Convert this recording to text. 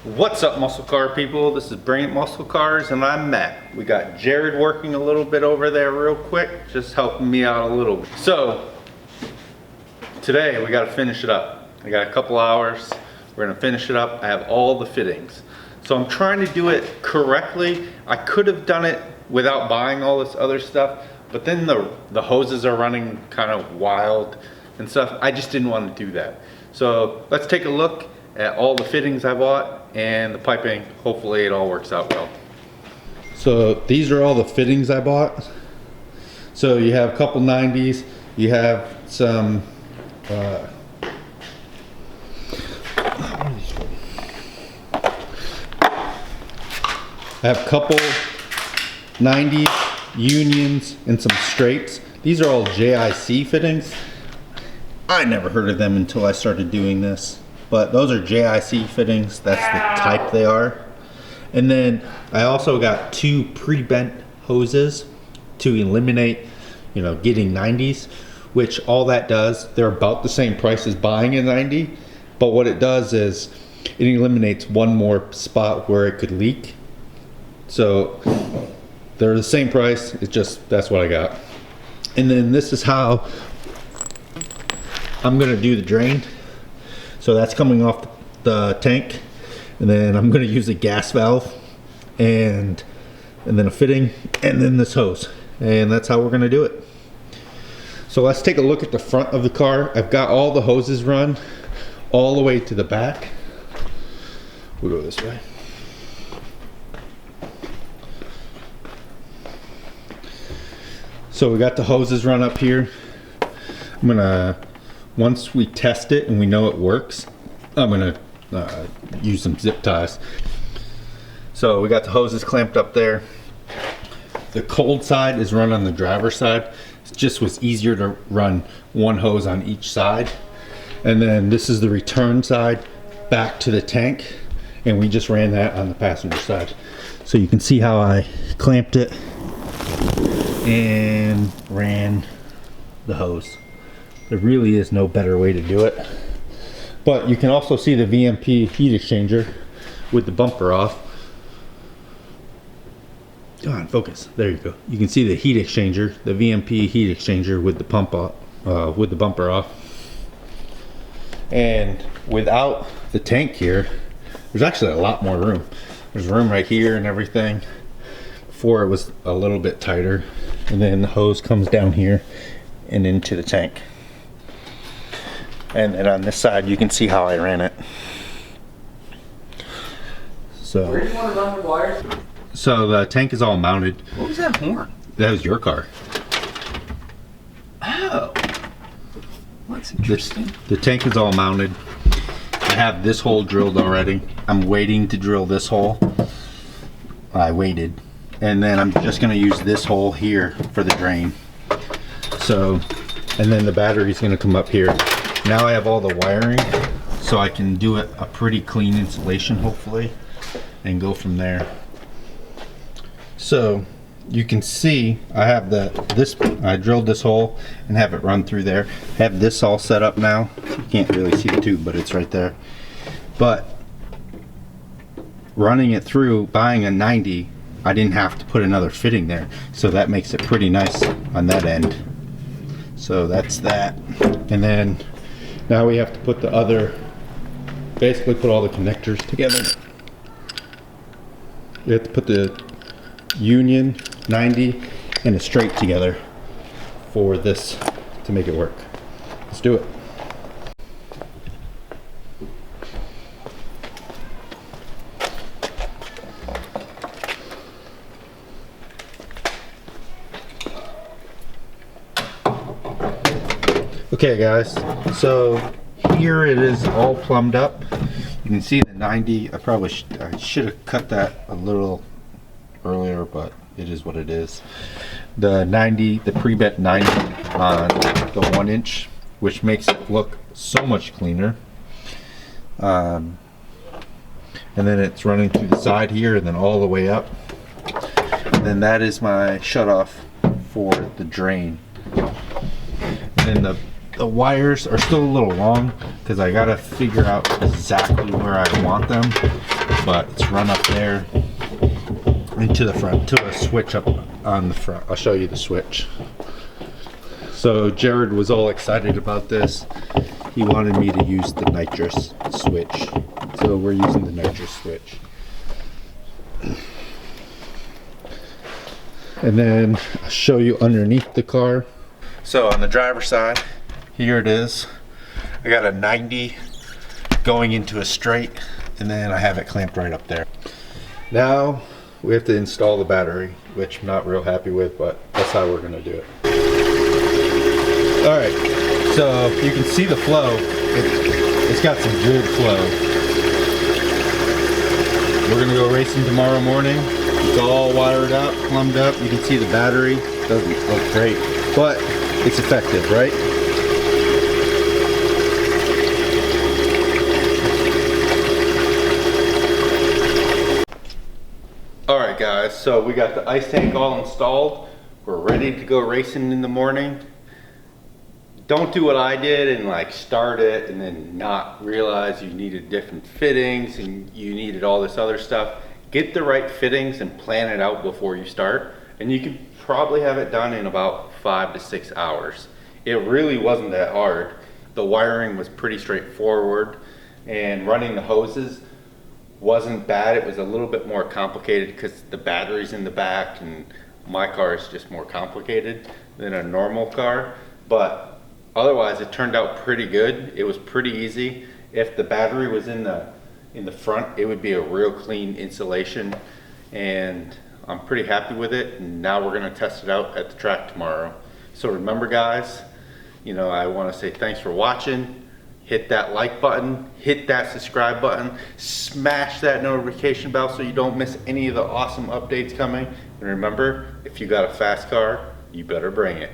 What's up, muscle car people? This is Brilliant Muscle Cars and I'm Matt. We got Jared working a little bit over there real quick, just helping me out a little bit. So today we got to finish it up. I got a couple hours. We're gonna finish it up. I have all the fittings. So I'm trying to do it correctly. I could have done it without buying all this other stuff, but then the hoses are running kind of wild and stuff. I just didn't want to do that. So let's take a look at all the fittings I bought and the piping. Hopefully it all works out well. So these are all the fittings I bought. So you have a couple 90s, you have some I have a couple 90s, unions, and some straights. These are all JIC fittings. I never heard of them until I started doing this. But those are JIC fittings. That's the type they are. And then I also got two pre-bent hoses to eliminate, getting 90s, which all that does, they're about the same price as buying a 90. But what it does is it eliminates one more spot where it could leak. So they're the same price. It's just, that's what I got. And then this is how I'm gonna do the drain. So that's coming off the tank, and then I'm going to use a gas valve and then a fitting and then this hose, and that's how we're going to do it. So let's take a look at the front of the car. I've got all the hoses run all the way to the back. We'll go this way. So we got the hoses run up here. I'm gonna, once we test it and we know it works, I'm gonna use some zip ties. So we got the hoses clamped up there. The cold side is run on the driver's side. It just was easier to run one hose on each side. And then this is the return side back to the tank, and we just ran that on the passenger side. So you can see how I clamped it and ran the hose. There really is no better way to do it. But you can also see the VMP heat exchanger with the bumper off. Come on, focus. There you go. You can see the heat exchanger, the VMP heat exchanger with the pump off, with the bumper off. And without the tank here, there's actually a lot more room. There's room right here and everything. Before it was a little bit tighter, and then the hose comes down here and into the tank. And then on this side, you can see how I ran it. So, where do you want to run the wires? So the tank is all mounted. What was that horn? That was your car. Oh, that's interesting. The tank is all mounted. I have this hole drilled already. I'm waiting to drill this hole. I waited. And then I'm just gonna use this hole here for the drain. So, and then the battery's gonna come up here. Now I have all the wiring, so I can do a pretty clean installation, hopefully, and go from there. So you can see I have I drilled this hole and have it run through there. Have this all set up now. You can't really see the tube, but it's right there. But running it through, buying a 90, I didn't have to put another fitting there, so that makes it pretty nice on that end. So that's that. And then now we have to put the other, basically put all the connectors together. We have to put the union, 90, and a straight together for this to make it work. Let's do it. Okay guys, so here it is all plumbed up. You can see the 90, I should have cut that a little earlier, but it is what it is. The 90, the pre-bent 90 on the 1-inch, which makes it look so much cleaner. And then it's running through the side here and then all the way up. And then that is my shutoff for the drain. And then the wires are still a little long because I gotta figure out exactly where I want them. but it's run up there into the front to a switch up on the front. I'll show you the switch. So Jared was all excited about this. He wanted me to use the nitrous switch. So we're using the nitrous switch. And then I'll show you underneath the car. So on the driver's side, here it is. I got a 90 going into a straight, and then I have it clamped right up there. Now we have to install the battery, which I'm not real happy with, but that's how we're gonna do it. All right, so you can see the flow. It's got some good flow. We're gonna go racing tomorrow morning. It's all wired up, plumbed up. You can see the battery. Doesn't look great, but it's effective, right? All right, guys, so we got the ice tank all installed. We're ready to go racing in the morning. Don't do what I did and like start it and then not realize you needed different fittings and you needed all this other stuff. Get the right fittings and plan it out before you start, and you can probably have it done in about 5 to 6 hours. It really wasn't that hard. The wiring was pretty straightforward, and running the hoses wasn't bad. It was a little bit more complicated because the battery's in the back, and my car is just more complicated than a normal car. But otherwise, it turned out pretty good. It was pretty easy. If the battery was in the front, it would be a real clean installation, and I'm pretty happy with it. And now we're gonna test it out at the track tomorrow. So remember, guys, you know, I wanna say thanks for watching. Hit that like button, hit that subscribe button, smash that notification bell so you don't miss any of the awesome updates coming. And remember, if you got a fast car, you better bring it.